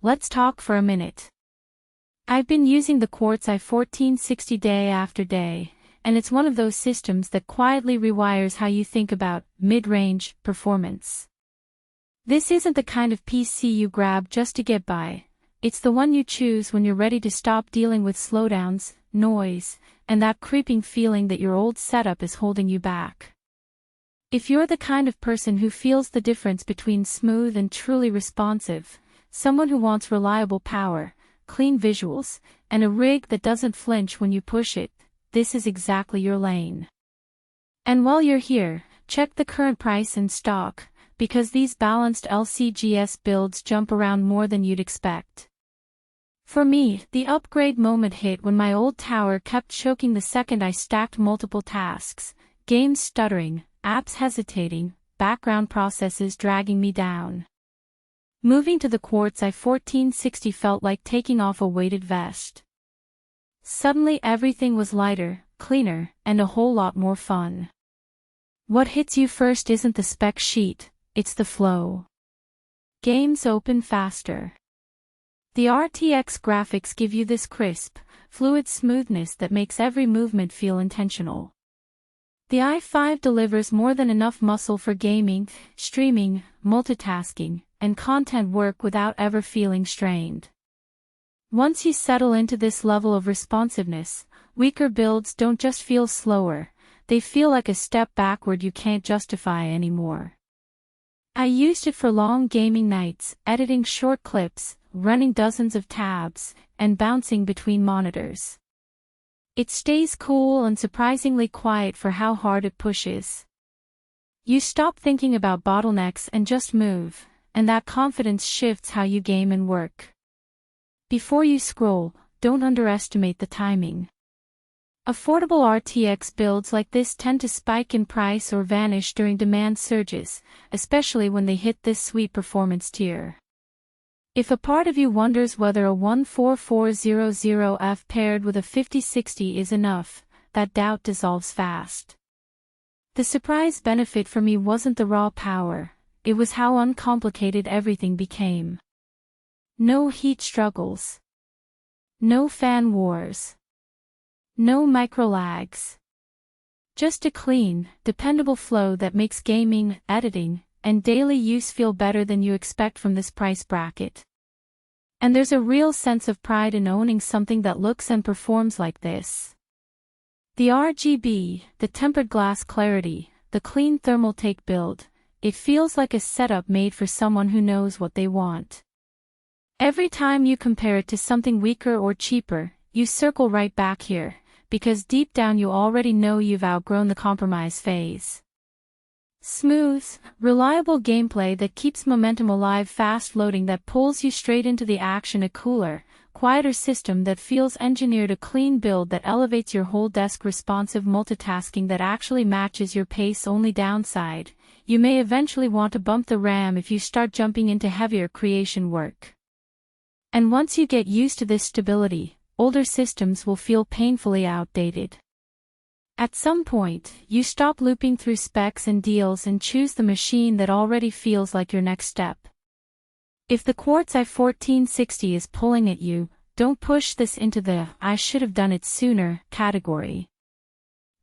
let's talk for a minute. I've been using the Quartz i1460 day after day, and it's one of those systems that quietly rewires how you think about mid-range performance. This isn't the kind of PC you grab just to get by. It's the one you choose when you're ready to stop dealing with slowdowns, noise, and that creeping feeling that your old setup is holding you back. If you're the kind of person who feels the difference between smooth and truly responsive, someone who wants reliable power, clean visuals, and a rig that doesn't flinch when you push it, this is exactly your lane. And while you're here, check the current price and stock, because these balanced LCGS builds jump around more than you'd expect. For me, the upgrade moment hit when my old tower kept choking the second I stacked multiple tasks, games stuttering, apps hesitating, background processes dragging me down. Moving to the Quartz i1460 felt like taking off a weighted vest. Suddenly everything was lighter, cleaner, and a whole lot more fun. What hits you first isn't the spec sheet, it's the flow. Games open faster. The RTX graphics give you this crisp, fluid smoothness that makes every movement feel intentional. The i5 delivers more than enough muscle for gaming, streaming, multitasking, and content work without ever feeling strained. Once you settle into this level of responsiveness, weaker builds don't just feel slower, they feel like a step backward you can't justify anymore. I used it for long gaming nights, editing short clips, running dozens of tabs, and bouncing between monitors. It stays cool and surprisingly quiet for how hard it pushes. You stop thinking about bottlenecks and just move, and that confidence shifts how you game and work. Before you scroll, don't underestimate the timing. Affordable RTX builds like this tend to spike in price or vanish during demand surges, especially when they hit this sweet performance tier. If a part of you wonders whether a 14400F paired with a 5060 is enough, that doubt dissolves fast. The surprise benefit for me wasn't the raw power, it was how uncomplicated everything became. No heat struggles. No fan wars. No micro lags. Just a clean, dependable flow that makes gaming, editing, and daily use feel better than you expect from this price bracket. And there's a real sense of pride in owning something that looks and performs like this. The RGB, the tempered glass clarity, the clean Thermaltake build, it feels like a setup made for someone who knows what they want. Every time you compare it to something weaker or cheaper, you circle right back here, because deep down you already know you've outgrown the compromise phase. Smooth, reliable gameplay that keeps momentum alive, fast loading that pulls you straight into the action, a cooler, quieter system that feels engineered, a clean build that elevates your whole desk, responsive multitasking that actually matches your pace. Only downside, you may eventually want to bump the RAM if you start jumping into heavier creation work. And once you get used to this stability, older systems will feel painfully outdated. At some point, you stop looping through specs and deals and choose the machine that already feels like your next step. If the Quartz i1460 is pulling at you, don't push this into the "I should have done it sooner" category.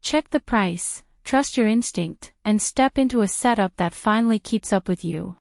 Check the price, trust your instinct, and step into a setup that finally keeps up with you.